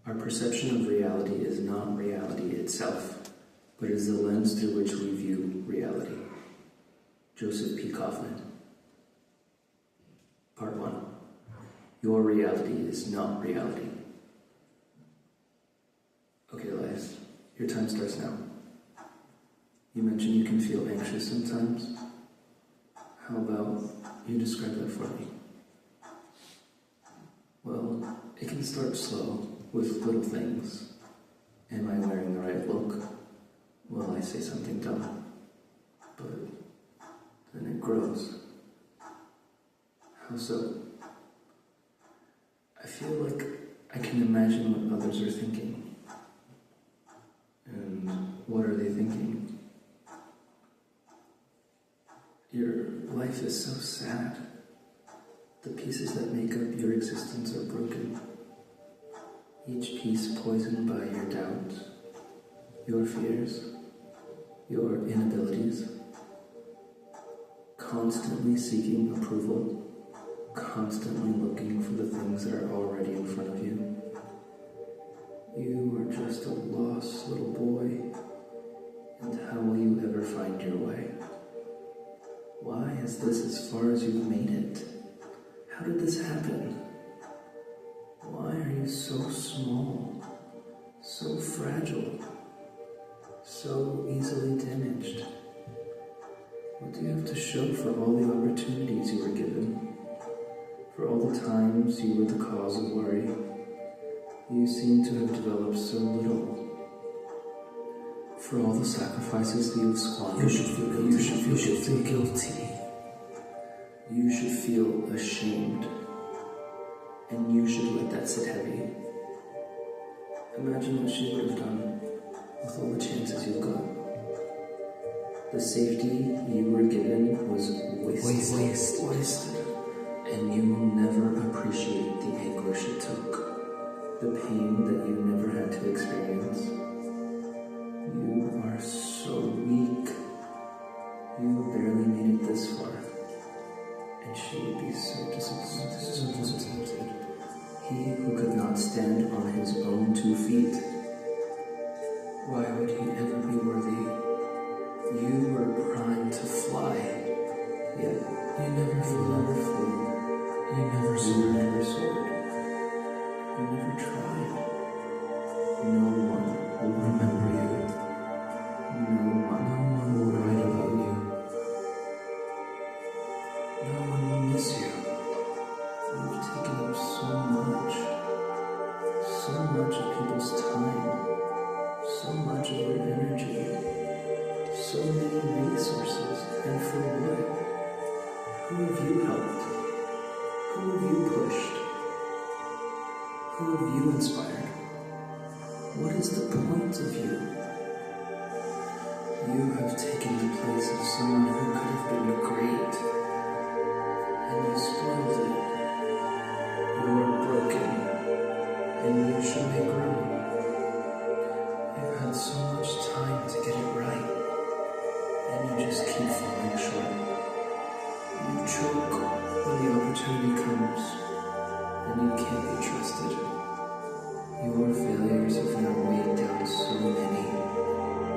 Our perception of reality is not reality itself, but is the lens through which we view reality. Joseph P. Kaufman. Part 1. Your reality is not reality. Okay, Elias, your time starts now. You mentioned you can feel anxious sometimes. How about you describe that for me? Well, it can start slow with little things. Am I wearing the right look? Will I say something dumb? But then it grows. How so? I feel like I can imagine what others are thinking. And what are they thinking? Your life is so sad. The pieces that make up your existence are broken. Each piece poisoned by your doubts, your fears, your inabilities. Constantly seeking approval, constantly looking for the things that are already in front of you. You are just a lost little boy, and how will you ever find your way? Why is this as far as you've made it? How did this happen? Why are you so small, so fragile, so easily damaged? What do you have to show for all the opportunities you were given? For all the times you were the cause of worry? You seem to have developed so little. For all the sacrifices that you've squandered, you should feel guilty. You should feel guilty. You should feel ashamed. And you should let that sit heavy. Imagine what she would have done with all the chances you've got. The safety you were given was wasted. And you will never appreciate the anguish it took. The pain that you never had to experience. You are so weak. You barely made it this far. And she would be so disappointed. He who could not stand on his own 2 feet. Why would he ever be worthy? You were primed to fly, yet you never flew. You never soared. You never tried. No one will remember you. No one will write about you. No one will miss you. You've taken up so much of people's time, so much of their energy, so many resources, and for what? Who have you helped? Who have you pushed? Who have you inspired? What is the point of you? You have taken the place of someone who could have been great, and you spoiled it. You are broken, and you should make room. You've had so much time to get it right, and you just keep falling short. You choke when the opportunity comes, and you can't be trusted. Your failures have now weighed down so many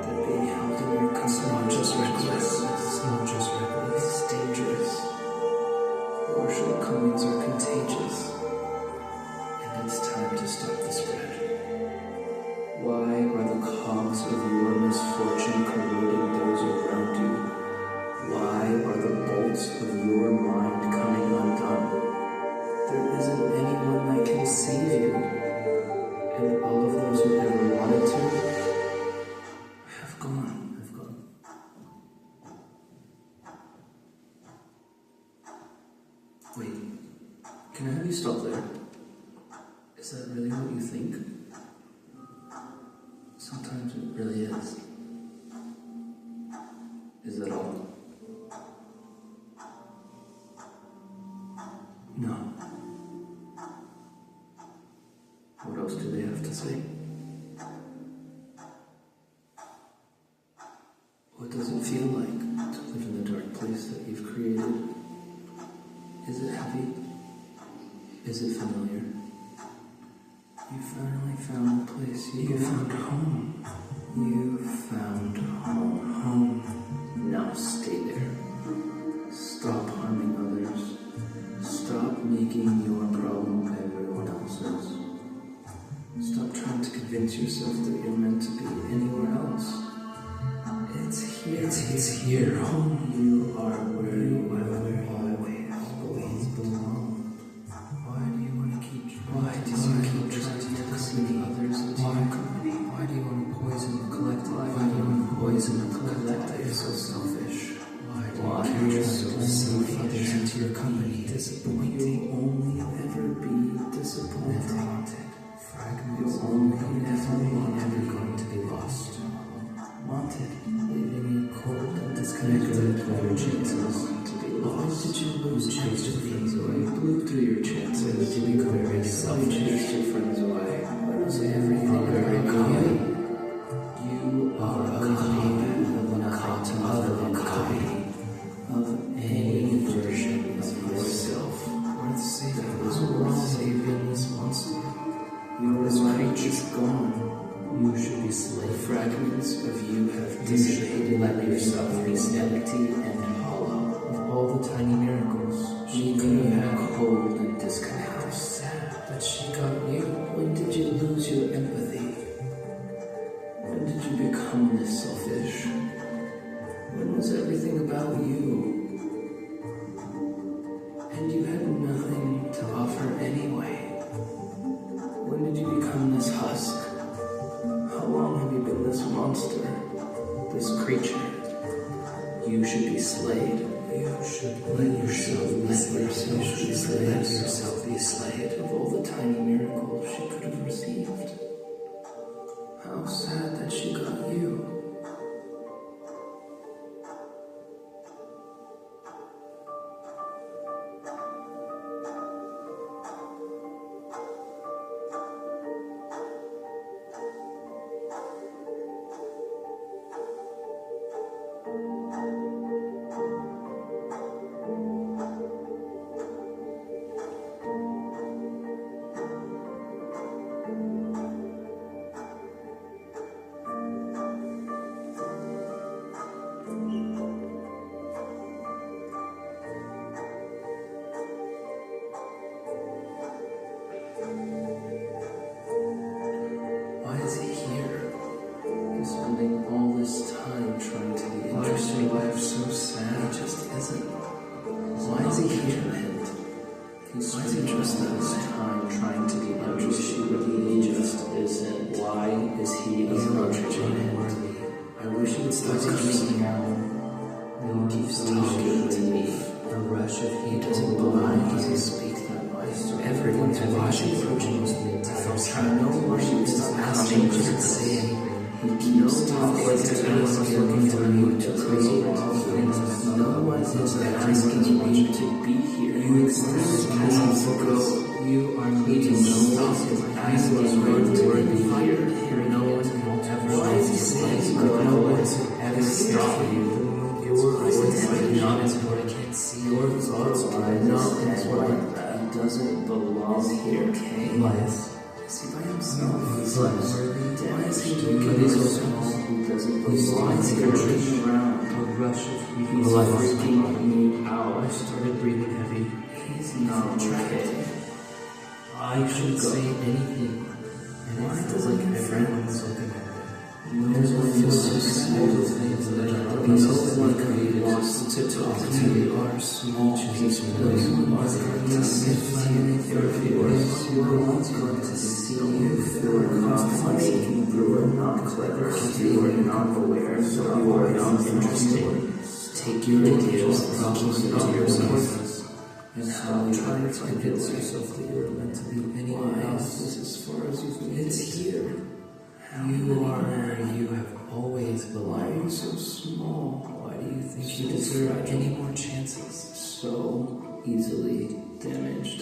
that being held in your company is not just reckless. It's not just reckless. It's dangerous. Your shortcomings are contagious, and it's time to stop the spread. Why are the cogs of your misfortune corroding those around you? Why are the bolts of your mind coming undone? There isn't anyone that can save you, and all of those who ever wanted to have gone. Wait, can I have you stop there? Is that really what you think? Sometimes it really is. Is that all? No. What else do they have to say? What does it feel like to live in the dark place that you've created? Is it heavy? Is it familiar? You finally found the place you found home. You found home. Home. Now stay there. Stop harming others. Stop making your problem everyone else's. Stop trying to convince yourself that you're meant to be anywhere else. It's here. It's here. Home. You are where you always belong. Why do you want to keep trying to deceive others into your company? Why do you want to poison the collective? Why do you want to poison the collective? You're so selfish. Why do you try to deceive others into your company? Disappointing. You'll only ever be disappointed. Fragments. You'll only ever going to be lost. Wanted. Leaving you cold and disconnected from your chances. Why did you lose chances? You blew through your chances. You become very selfish. You chased your friends away. Was everything very common? You are a copy of any version of yourself worth saving. That was worth saving this monster. Your light is gone. You should be slave. Fragments of you have dissipated. Let yourself be empty and hollow. Of all the tiny miracles, she could have had cold and disconnected. How sad that she got you. When did you lose your empathy? When did you become this selfish? When was everything about you? And you had nothing to offer anyway. When did you become this husk? How long have you been this monster? This creature? You should be slayed. You should let yourself be slayed of all the tiny miracles she could have received. How sad that she got you. Why is he here? He's spending all this time trying to be interesting. Why is your life so sad? It just isn't. Why is he here? He's spending all this time trying to be interesting. He just isn't. Why is he unworthy? I wish he would stop coming now. He keeps talking to me. A rush of heat doesn't belong. He doesn't speak that way. Everyone's watching, approaching us the entire time. No more she was asking, she didn't say anything. He keeps talking like everyone's looking for you to create all things. No one is asking you to be here. You exist as a go. You are needing no one is asking you to be here. No one will ever. Why is he saying no one will ever stop you? Your voice is not as what I can't see. Your thoughts are not as like that. He doesn't belong here. Lies. Is he by himself? He's unworthy. Why is he doing this? He doesn't belong. Why is he drifting around? A rush of heat is freaking me out. I started breathing heavy. He's not okay. I shouldn't say anything. And why does like everyone's looking at me? There's one of those small things that I don't know. Someone created wants to talk to you. Are small pieces of you are going to sniff you if you are not going to see you if you are not funny, you are not clever, you are not aware, so you are not interesting. Take your ideas and problems into yourself. And stop trying to convince yourself that you are meant to be anywhere else. This is as far as you've made. It's here. You are where you have always belonged. Why are you so small? Why do you think you deserve any more chances? So easily damaged.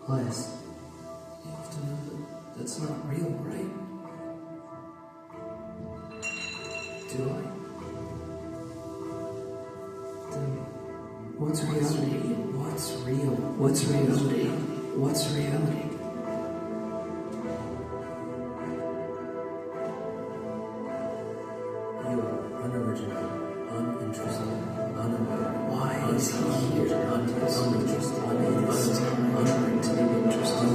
Elias, you have to know that that's not real, right? Do I? Then What's reality? What's real? What's reality? What's reality? You are unoriginal, uninterested, unaware. Why is he here? Uninterested, unwilling to be interested,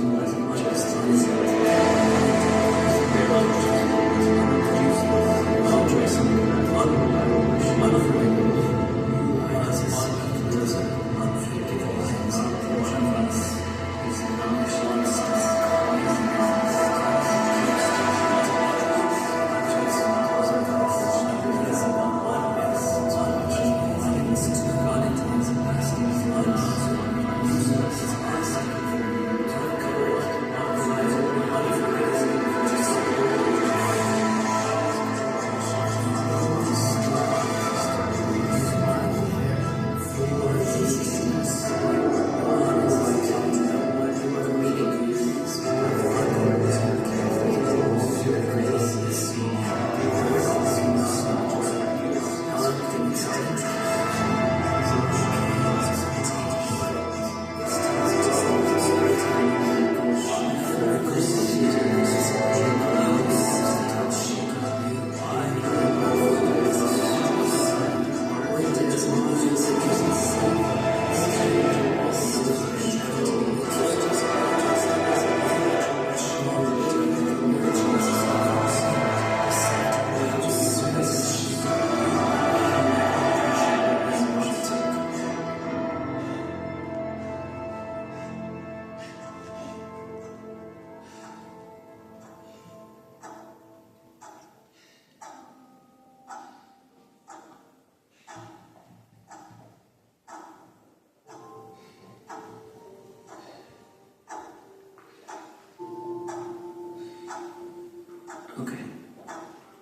Okay,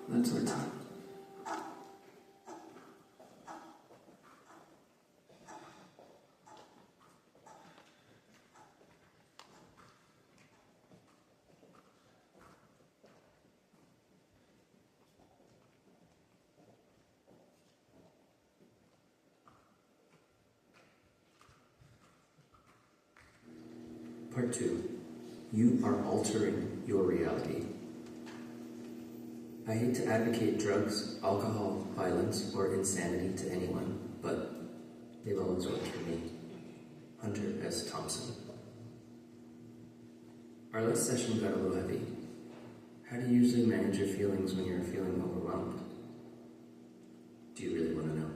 that's our time. Part 2. You are altering your reality. I hate to advocate drugs, alcohol, violence, or insanity to anyone, but they've always worked for me. Hunter S. Thompson. Our last session got a little heavy. How do you usually manage your feelings when you're feeling overwhelmed? Do you really want to know?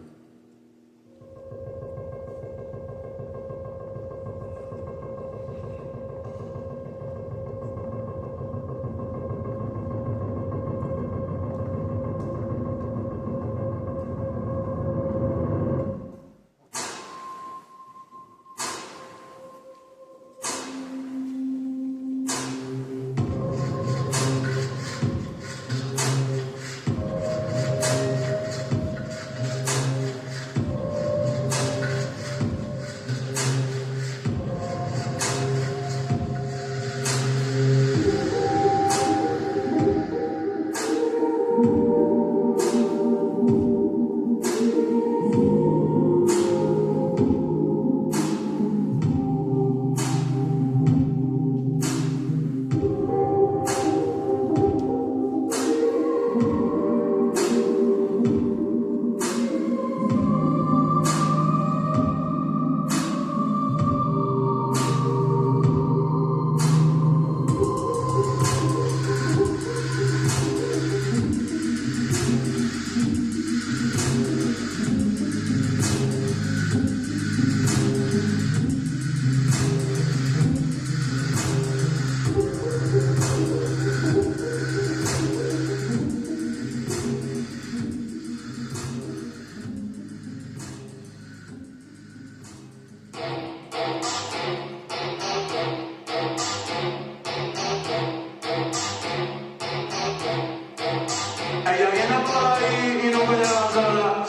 Ella viene por ahí y no me deja sola.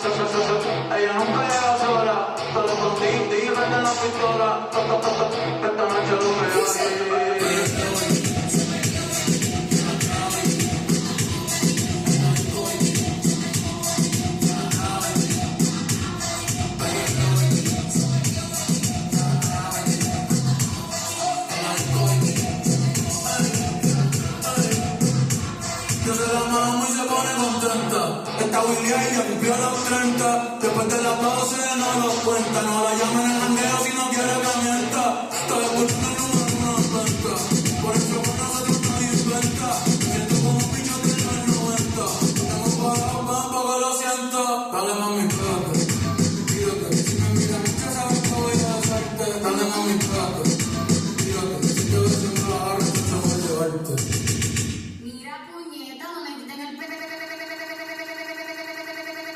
Ella nunca llega sola. Solo con ti, vete en la pistola. Esta noche lo veo. está Willy y cumplió los 30. Después de las 12 no los cuenta. No la llamen en el jangueo si no quiere que mienta. Está escuchando el número en una cuenta. Por eso con nosotros nadie inventa. Siento como un piño que no es 90. Tengo parado para que lo sienta. Dale mami, pégate. Tírate. Si me miras mucho sabes que voy a hacerte. Dale mami, pégate. Tírate. Si te ves en la barra, yo voy a llevarte. Mira, puñeta, no me quiten el pepe.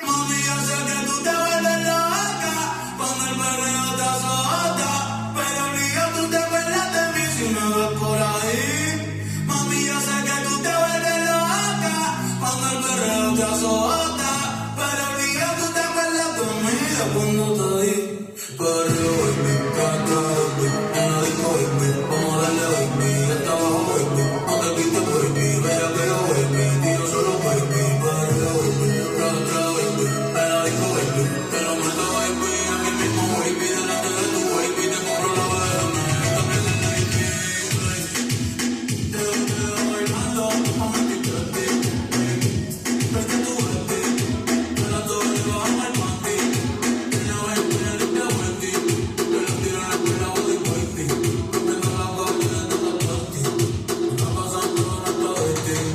Mami, yo sé que tú te vuelves loca cuando el perreo te azota, pero obligado tú te acuerdas de mí si me ves por ahí. Mami, yo sé que tú te vuelves loca cuando el perreo te azota, pero obligado tú te acuerdas de mí de cuando te di. Perreo, baby, cata, baby, en la disco, baby, vamos a darle, baby, ya está abajo, baby, no te quites, baby, vea que yo, baby, tiro solo, baby, perreo, baby, tra, baby, en la disco, baby, te lo meto, baby, aquí mismo, baby, delante de tu baby, te compro la BM, también el baby, te veo bailando, vamos a quitarte, baby, vete tu baby, te la doy, bajo el panty, te la baby, te la metí, te la tiro en la escuela, body, baby, rompiendo la calle de todas partes, está pasando en esta baby,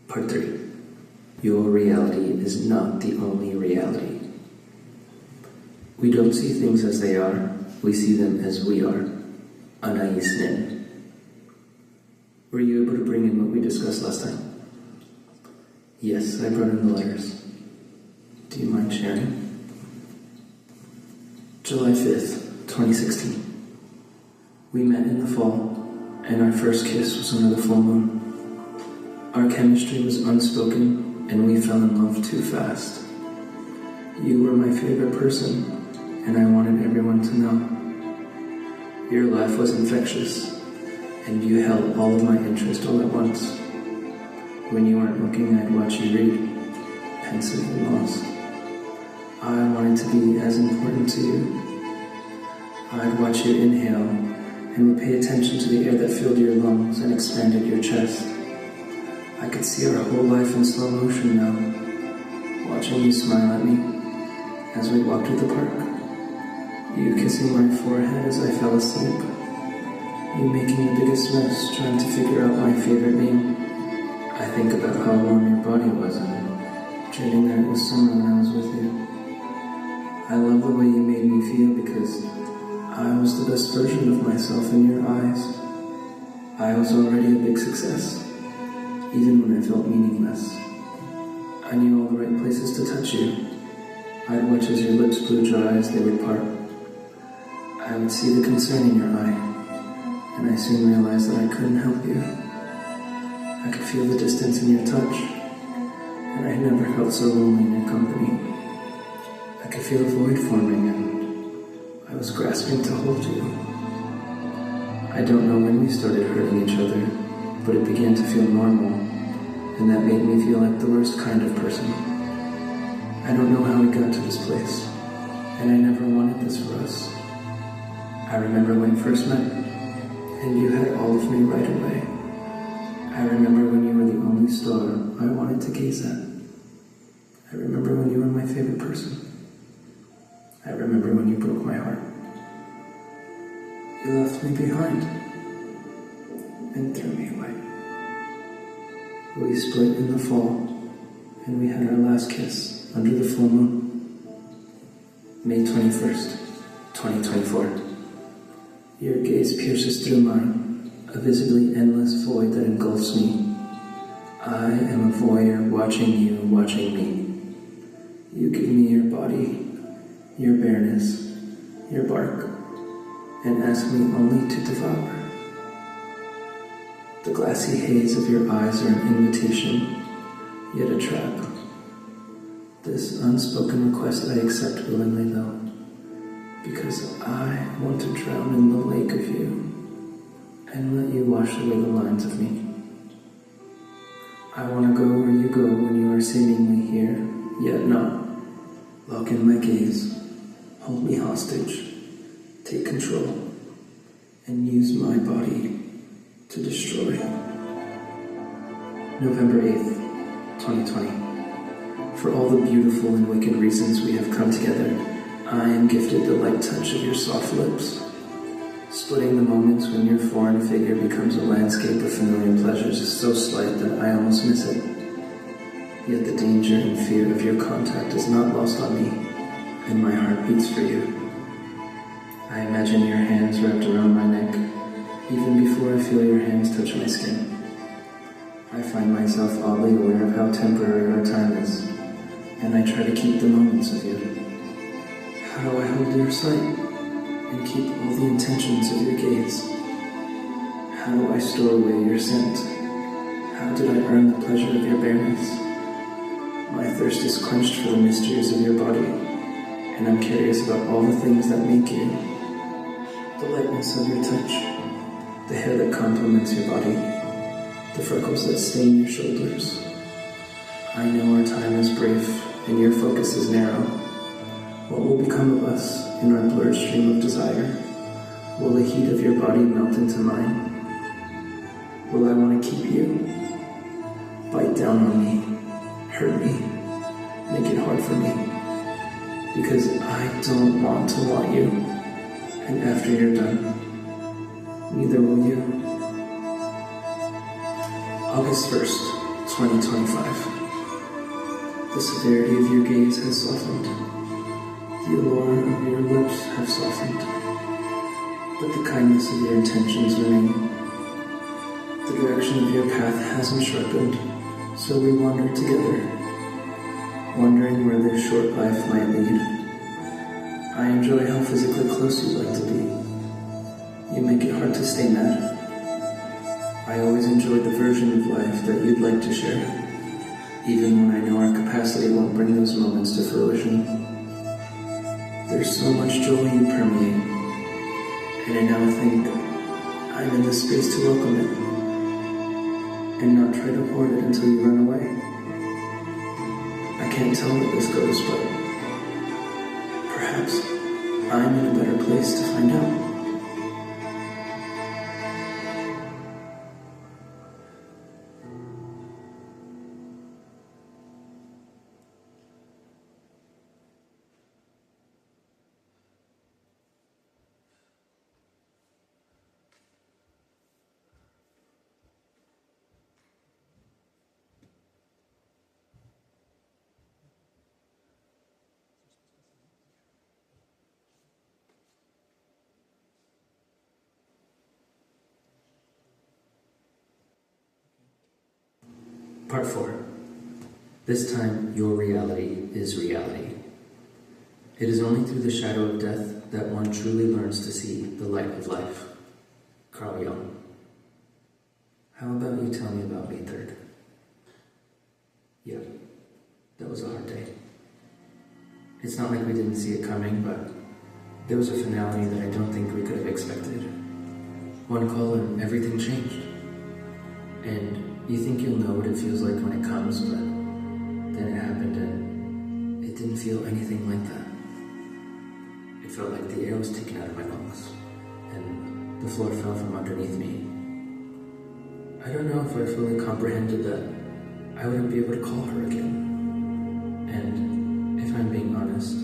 Part 3. Your reality is not the only reality. We don't see things as they are, we see them as we are. Anais Nin. Were you able to bring in what we discussed last time? Yes, I brought in the letters. Do you mind sharing? July 5th, 2016. We met in the fall, and our first kiss was under the full moon. Our chemistry was unspoken, and we fell in love too fast. You were my favorite person, and I wanted everyone to know. Your laugh was infectious, and you held all of my interest all at once. When you weren't looking, I'd watch you read, pensive and lost. I wanted to be as important to you. I'd watch you inhale and would pay attention to the air that filled your lungs and expanded your chest. I could see our whole life in slow motion now, watching you smile at me as we walked through the park. You kissing my forehead as I fell asleep. You making the biggest mess trying to figure out my favorite name. I think about how warm your body was and dreaming that it was summer when I was with you. I love the way you made me feel because I was the best version of myself in your eyes. I was already a big success, even when I felt meaningless. I knew all the right places to touch you. I'd watch as your lips blew dry as they would part. I would see the concern in your eye, and I soon realized that I couldn't help you. I could feel the distance in your touch, and I had never felt so lonely in your company. I could feel a void forming, and I was grasping to hold you. I don't know when we started hurting each other, but it began to feel normal, and that made me feel like the worst kind of person. I don't know how we got to this place, and I never wanted this for us. I remember when we first met, and you had all of me right away. I remember when you were the only star I wanted to gaze at. I remember when you were my favorite person. I remember when you broke my heart. You left me behind and threw me away. We split in the fall, and we had our last kiss under the full moon. May 21st, 2024. Your gaze pierces through mine, a visibly endless void that engulfs me. I am a voyeur watching you, watching me. You give me your body, your bareness, your bark, and ask me only to devour. The glassy haze of your eyes are an invitation, yet a trap. This unspoken request I accept willingly though, because I want to drown in the lake of you and let you wash away the lines of me. I want to go where you go when you are seemingly here, yet not. Lock in my gaze, hold me hostage, take control, and use my body to destroy. November 8th, 2020. For all the beautiful and wicked reasons we have come together, I am gifted the light touch of your soft lips. Splitting the moments when your foreign figure becomes a landscape of familiar pleasures is so slight that I almost miss it. Yet the danger and fear of your contact is not lost on me, and my heart beats for you. I imagine your hands wrapped around my neck, even before I feel your hands touch my skin. I find myself oddly aware of how temporary our time is, and I try to keep the moments of you. How do I hold your sight and keep all the intentions of your gaze? How do I store away your scent? How did I earn the pleasure of your bareness? My thirst is quenched for the mysteries of your body, and I'm curious about all the things that make you. The lightness of your touch, the hair that complements your body, the freckles that stain your shoulders. I know our time is brief, and your focus is narrow. What will become of us in our blurred stream of desire? Will the heat of your body melt into mine? Will I want to keep you? Bite down on me, hurt me, make it hard for me. Because I don't want to want you, and after you're done, neither will you. August 1st, 2025. The severity of your gaze has softened. The allure of your lips have softened. But the kindness of your intentions remain. The direction of your path hasn't sharpened, so we wander together, wondering where this short life might lead. I enjoy how physically close you like to be. You make it hard to stay mad. I always enjoyed the version of life that you'd like to share, even when I know our capacity won't bring those moments to fruition. There's so much joy you permeate, and I now think I'm in the space to welcome it, and not try to hoard it until you run away. I can't tell where this goes, but perhaps I'm in a better place to find out. Part 4. This time, your reality is reality. It is only through the shadow of death that one truly learns to see the light of life. Carl Jung. How about you tell me about May 3rd? Yeah, that was a hard day. It's not like we didn't see it coming, but there was a finality that I don't think we could have expected. One call and everything changed. And you think you'll know what it feels like when it comes, but then it happened and it didn't feel anything like that. It felt like the air was taken out of my lungs and the floor fell from underneath me. I don't know if I fully comprehended that I wouldn't be able to call her again. And if I'm being honest,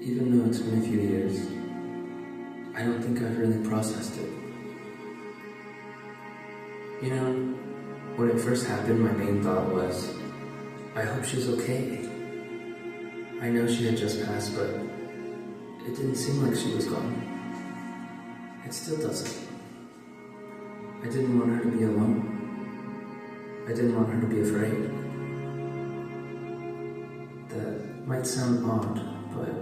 even though it's been a few years, I don't think I've really processed it. You know, when it first happened, my main thought was, I hope she's okay. I know she had just passed, but it didn't seem like she was gone. It still doesn't. I didn't want her to be alone. I didn't want her to be afraid. That might sound odd, but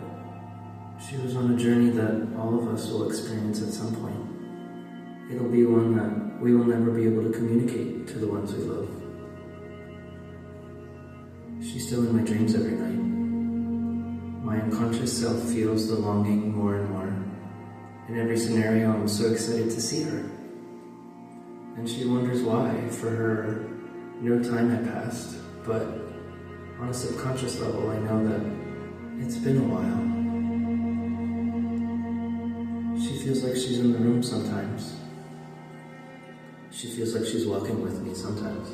she was on a journey that all of us will experience at some point. It'll be one that we will never be able to communicate to the ones we love. She's still in my dreams every night. My unconscious self feels the longing more and more. In every scenario, I'm so excited to see her. And she wonders why. For her, no time had passed, but on a subconscious level, I know that it's been a while. She feels like she's in the room sometimes. She feels like she's walking with me sometimes.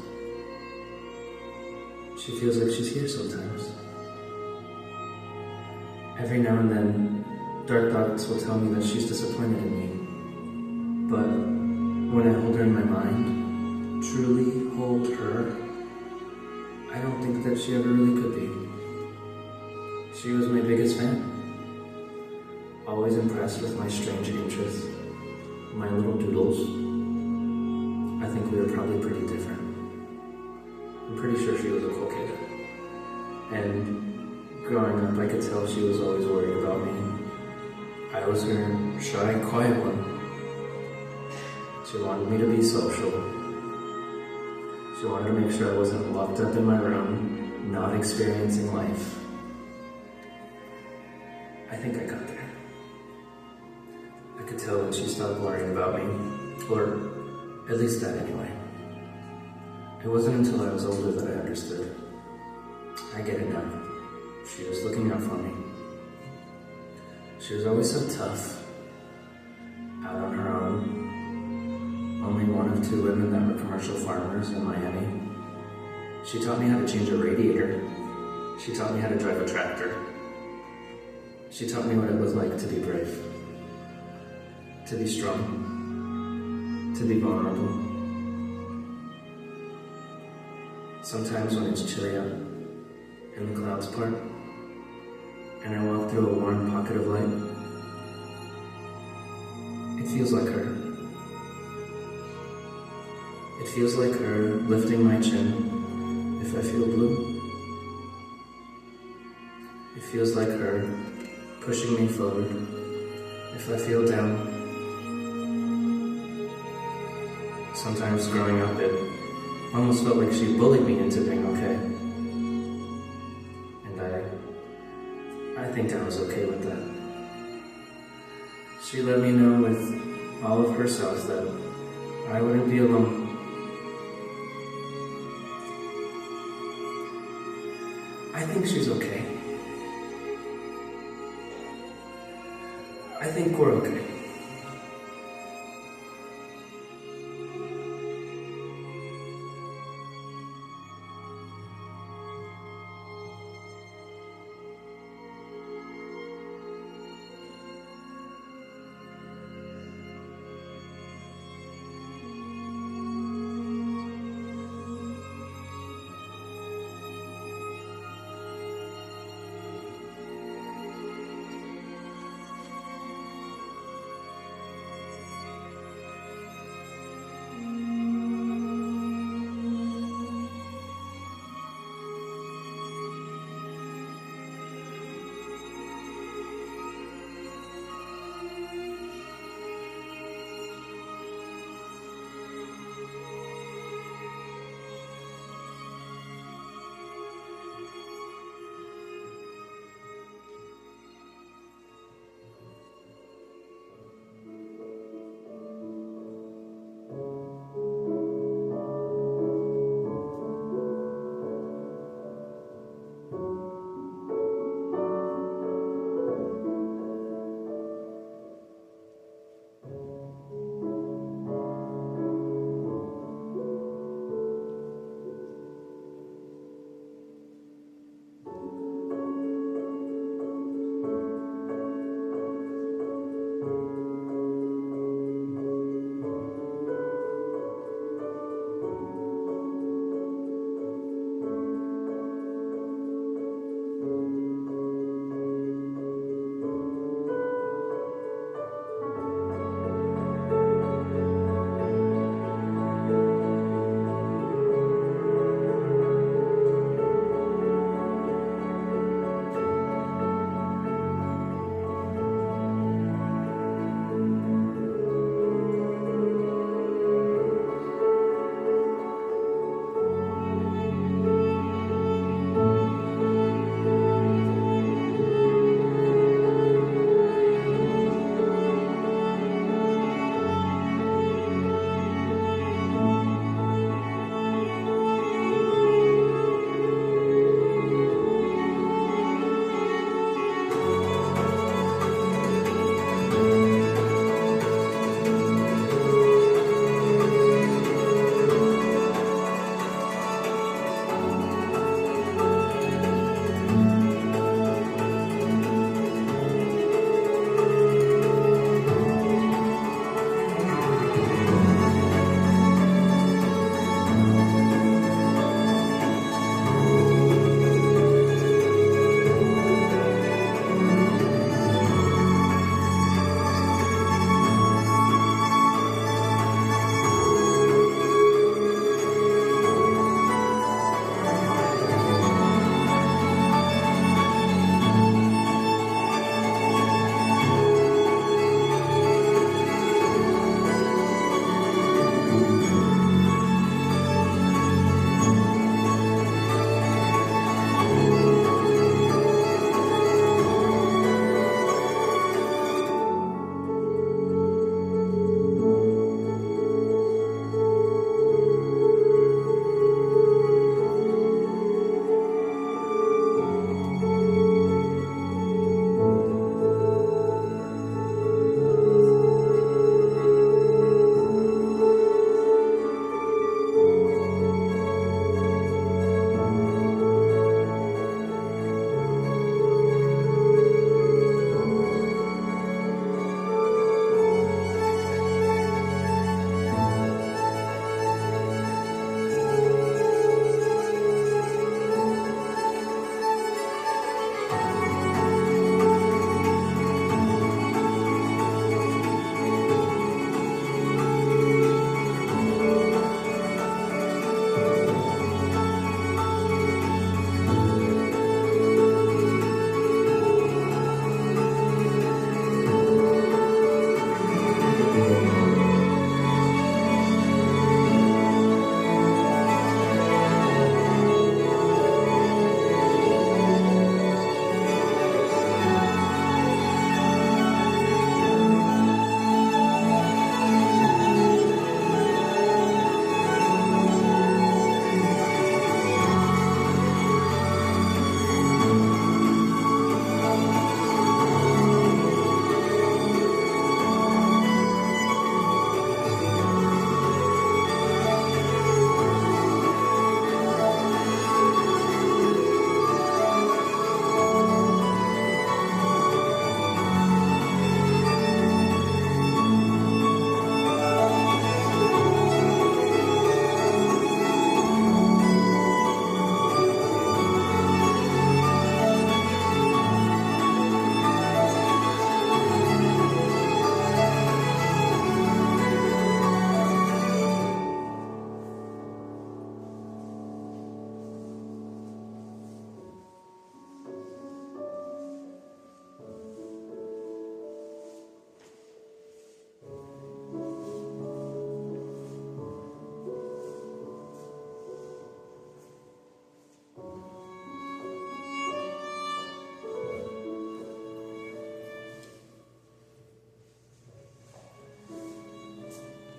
She feels like she's here sometimes. Every now and then, dark thoughts will tell me that she's disappointed in me. But when I hold her in my mind, truly hold her, I don't think that she ever really could be. She was my biggest fan. Always impressed with my strange interests, my little doodles. I think we were probably pretty different. I'm pretty sure she was a cool kid. And growing up, I could tell she was always worried about me. I was her shy, quiet one. She wanted me to be social. She wanted to make sure I wasn't locked up in my room, not experiencing life. I think I got there. I could tell that she stopped worrying about me, or at least that anyway. It wasn't until I was older that I understood. I get it now. She was looking out for me. She was always so tough, out on her own. Only one of 2 women that were commercial farmers in Miami. She taught me how to change a radiator. She taught me how to drive a tractor. She taught me what it was like to be brave, to be strong, to be vulnerable. Sometimes when it's chilly out and the clouds part, and I walk through a warm pocket of light, it feels like her. It feels like her lifting my chin if I feel blue. It feels like her pushing me forward if I feel down. Sometimes growing up, it almost felt like she bullied me into being okay. And I think I was okay with that. She let me know with all of herself that I wouldn't be alone. I think she's okay. I think we're okay.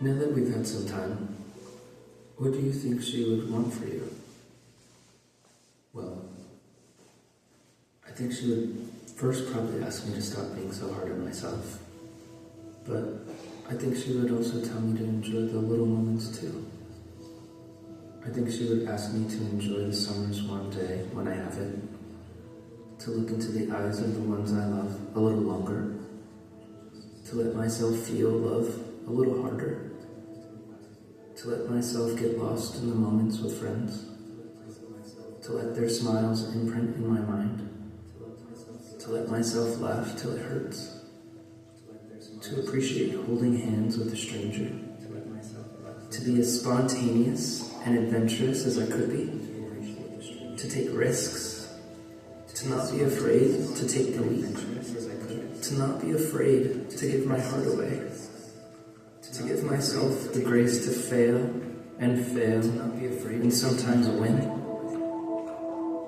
Now that we've had some time, what do you think she would want for you? Well, I think she would first probably ask me to stop being so hard on myself. But I think she would also tell me to enjoy the little moments too. I think she would ask me to enjoy the summer's warm day when I have it, to look into the eyes of the ones I love a little longer, to let myself feel love a little harder, to let myself get lost in the moments with friends, to let their smiles imprint in my mind, to let myself laugh till it hurts, to appreciate holding hands with a stranger, to be as spontaneous and adventurous as I could be, to take risks, to not be afraid to take the leap, to not be afraid to give my heart away, to give myself the grace to fail and sometimes win.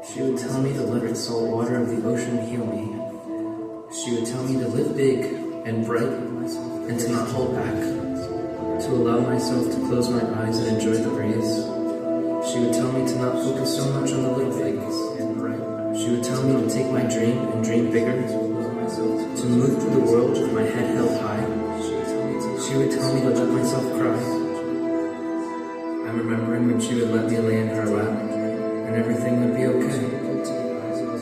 She would tell me to let the salt water of the ocean heal me. She would tell me to live big and bright and to not hold back, to allow myself to close my eyes and enjoy the breeze. She would tell me to not focus so much on the little things. She would tell me to take my dream and dream bigger, to move through the world with my head held high. She would tell me to let myself cry. I'm remembering when she would let me lay in her lap and everything would be okay.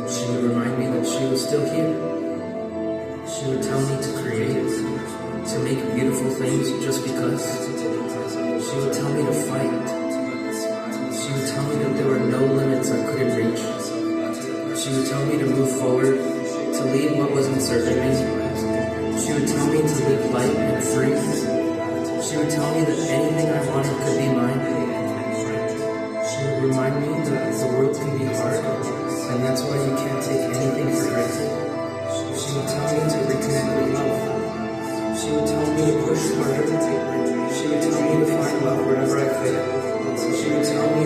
She would remind me that she was still here. She would tell me to create, to make beautiful things just because. She would tell me to fight. She would tell me that there were no limits I couldn't reach. She would tell me to move forward, to leave what wasn't serving me. She would tell me to live light and free. She would tell me that anything I wanted could be mine. She would remind me that the world can be hard, and that's why you can't take anything for granted. She would tell me to reconnect with love. She would tell me to push harder. She would tell me to find love wherever I could. She would tell me